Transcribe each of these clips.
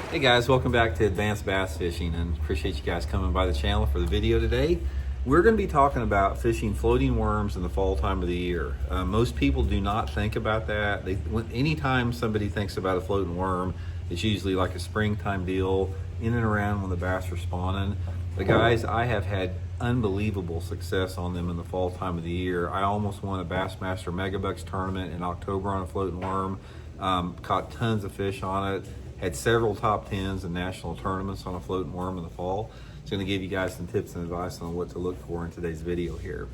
Hey guys, welcome back to Advanced Bass Fishing, and appreciate you guys coming by the channel for the video today. We're going to be talking about fishing floating worms in the fall time of the year. Most people do not think about that. Anytime somebody thinks about a floating worm, it's usually like a springtime deal in and around when the bass are spawning. But guys, I have had unbelievable success on them in the fall time of the year. I almost won a Bassmaster Megabucks tournament in October on a floating worm. Caught tons of fish on it. Had several top 10s in national tournaments on a floating worm in the fall. It's going to give you guys some tips and advice on what to look for in today's video here.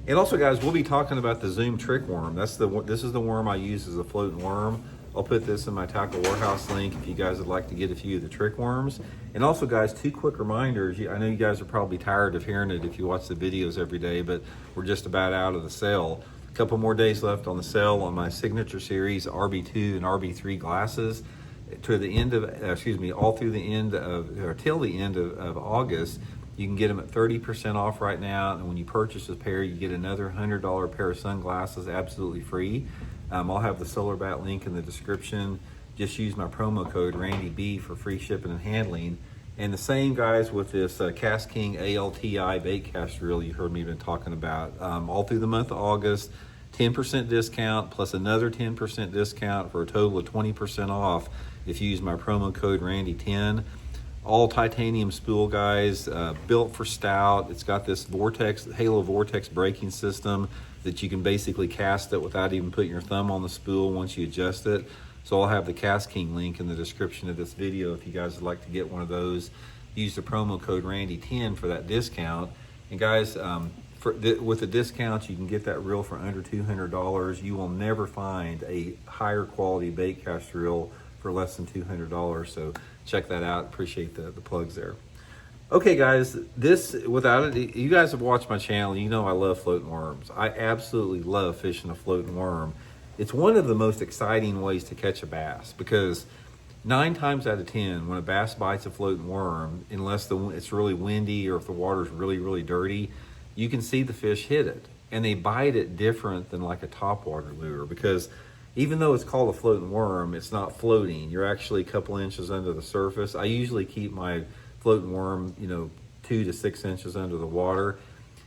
And also guys, we'll be talking about the Zoom trick worm. This is the worm I use as a floating worm. I'll put this in my tackle warehouse link if you guys would like to get a few of the trick worms. And also guys, two quick reminders. I know you guys are probably tired of hearing it if you watch the videos every day, but we're just about out of the sale. A couple more days left on the sale on my signature series RB2 and RB3 glasses. To the end of, all through the end of, or till the end of August. You can get them at 30% off right now, and when you purchase a pair, you get another $100 pair of sunglasses absolutely free. I'll have the Solar Bat link in the description. Just use my promo code RandyB for free shipping and handling. And the same guys with this Cast King ALTI bait cast reel you heard me been talking about all through the month of August. 10% discount plus another 10% discount for a total of 20% off if you use my promo code Randy10. All titanium spool guys, built for stout. It's got this Halo Vortex braking system that you can basically cast it without even putting your thumb on the spool once you adjust it. So I'll have the Cast King link in the description of this video if you guys would like to get one of those. Use the promo code Randy10 for that discount. And guys, with the discounts, you can get that reel for under $200. You will never find a higher quality bait cast reel for less than $200. So check that out. Appreciate the plugs there. Okay guys, you guys have watched my channel. You know I love floating worms. I absolutely love fishing a floating worm. It's one of the most exciting ways to catch a bass because 9 times out of 10, when a bass bites a floating worm, unless it's really windy or if the water's really, really dirty, you can see the fish hit it. And they bite it different than like a topwater lure because even though it's called a floating worm, it's not floating. You're actually a couple inches under the surface. I usually keep my floating worm, 2 to 6 inches under the water.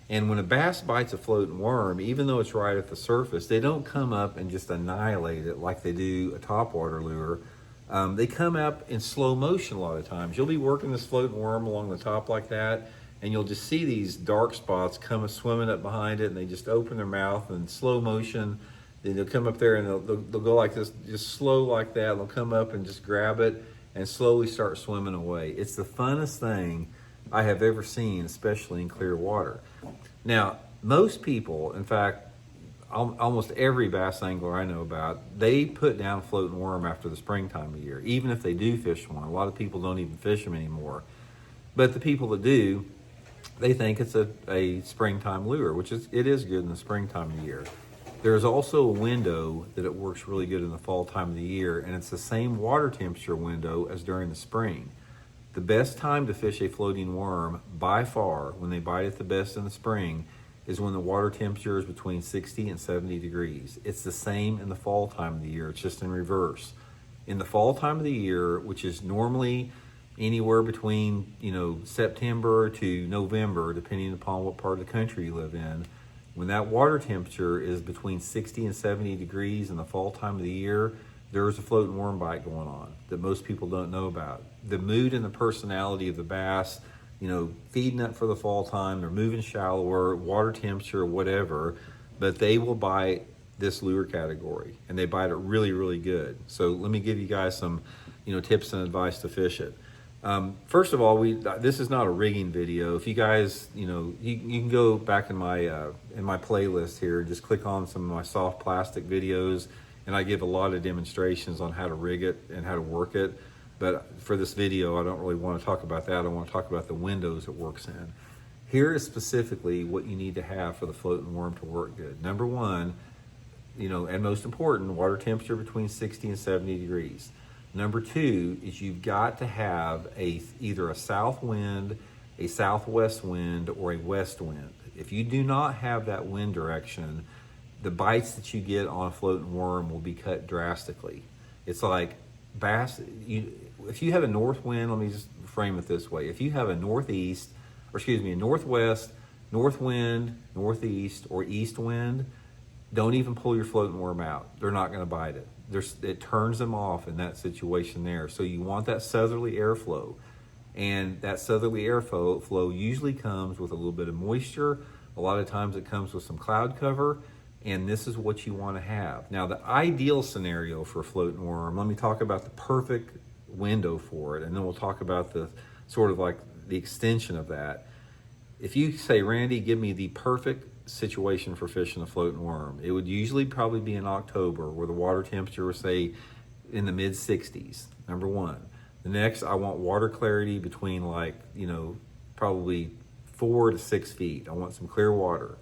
And when a bass bites a floating worm, even though it's right at the surface, they don't come up and just annihilate it like they do a topwater lure. They come up in slow motion a lot of times. You'll be working this floating worm along the top like that, and you'll just see these dark spots come swimming up behind it, and they just open their mouth in slow motion. Then they'll come up there and they'll go like this, just slow like that. They'll come up and just grab it and slowly start swimming away. It's the funnest thing I have ever seen, especially in clear water. Now, most people, in fact, almost every bass angler I know about, they put down a floating worm after the springtime of year, even if they do fish one. A lot of people don't even fish them anymore. But the people that do, they think it's a springtime lure, which it is good in the springtime of the year. There's also a window that it works really good in the fall time of the year, and it's the same water temperature window as during the spring. The best time to fish a floating worm, by far, when they bite it the best in the spring, is when the water temperature is between 60 and 70 degrees. It's the same in the fall time of the year, it's just in reverse. In the fall time of the year, which is normally anywhere between September to November, depending upon what part of the country you live in, when that water temperature is between 60 and 70 degrees in the fall time of the year, there's a floating worm bite going on that most people don't know about. The mood and the personality of the bass, feeding up for the fall time, they're moving shallower, water temperature, whatever, but they will bite this lure category, and they bite it really, really good. So let me give you guys some, tips and advice to fish it. First of all, this is not a rigging video. If you guys, you can go back in my playlist here and just click on some of my soft plastic videos, and I give a lot of demonstrations on how to rig it and how to work it. But for this video, I don't really want to talk about that. I want to talk about the windows it works in. Here is specifically what you need to have for the floating worm to work good. Number one, and most important, water temperature between 60 and 70 degrees. Number two is you've got to have either a south wind, a southwest wind, or a west wind. If you do not have that wind direction, the bites that you get on a floating worm will be cut drastically. It's like bass, if you have a north wind, let me just frame it this way. If you have a northeast, or excuse me, a northwest, north wind, northeast, or east wind, don't even pull your floating worm out. They're not going to bite it. It turns them off in that situation there. So you want that southerly airflow. And that southerly airflow usually comes with a little bit of moisture. A lot of times it comes with some cloud cover. And this is what you want to have. Now, the ideal scenario for a floating worm, let me talk about the perfect window for it, and then we'll talk about the sort of like the extension of that. If you say, Randy, give me the perfect situation for fishing a floating worm, it would usually probably be in October where the water temperature was, say, in the mid 60s, number one. The next, I want water clarity between probably 4 to 6 feet. I want some clear water.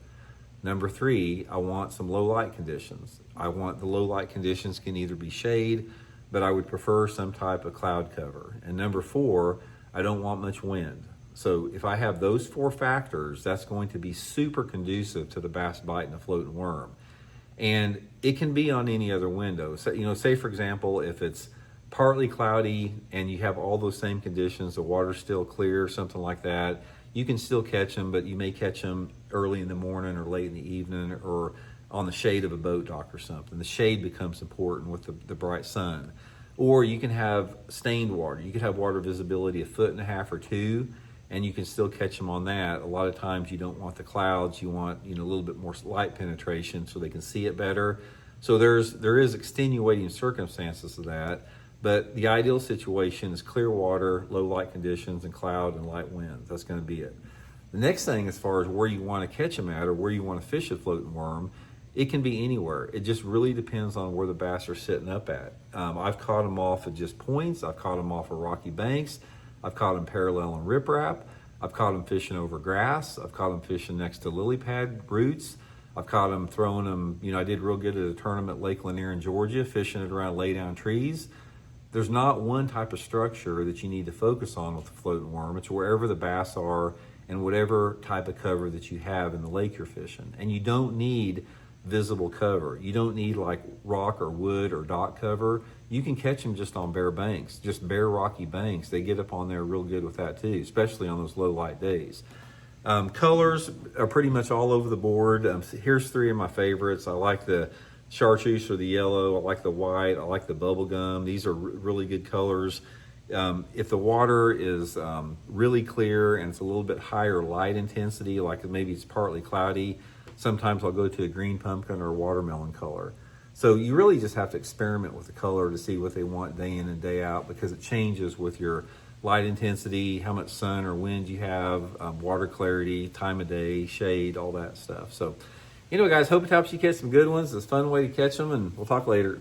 Number three, I want some low light conditions. I want the low light conditions can either be shade, but I would prefer some type of cloud cover. And number four, I don't want much wind. So if I have those 4 factors, that's going to be super conducive to the bass biting a floating worm. And it can be on any other window. So, say for example, if it's partly cloudy and you have all those same conditions, the water's still clear, something like that, you can still catch them, but you may catch them early in the morning or late in the evening or on the shade of a boat dock or something. The shade becomes important with the bright sun. Or you can have stained water. You could have water visibility 1.5 feet or 2, and you can still catch them on that. A lot of times you don't want the clouds. You want a little bit more light penetration so they can see it better. So there is extenuating circumstances to that. But the ideal situation is clear water, low light conditions, and cloud and light winds. That's going to be it. The next thing, as far as where you want to catch them at or where you want to fish a floating worm, it can be anywhere. It just really depends on where the bass are sitting up at. I've caught them off of just points. I've caught them off of rocky banks. I've caught them parallel and riprap. I've caught them fishing over grass. I've caught them fishing next to lily pad roots. I've caught them throwing them. I did real good at a tournament at Lake Lanier in Georgia, fishing it around lay down trees. There's not one type of structure that you need to focus on with the floating worm. It's wherever the bass are and whatever type of cover that you have in the lake you're fishing. And you don't need visible cover. You don't need like rock or wood or dock cover. You can catch them just on bare banks, just bare rocky banks. They get up on there real good with that too, especially on those low light days. Colors are pretty much all over the board. Here's 3 of my favorites. I like the chartreuse or the yellow. I like the white. I like the bubble gum. These are really good colors. If the water is really clear and it's a little bit higher light intensity, like maybe it's partly cloudy, sometimes I'll go to a green pumpkin or a watermelon color. So you really just have to experiment with the color to see what they want day in and day out, because it changes with your light intensity, how much sun or wind you have, water clarity, time of day, shade, all that stuff. So guys, hope it helps you catch some good ones. It's a fun way to catch them, and we'll talk later.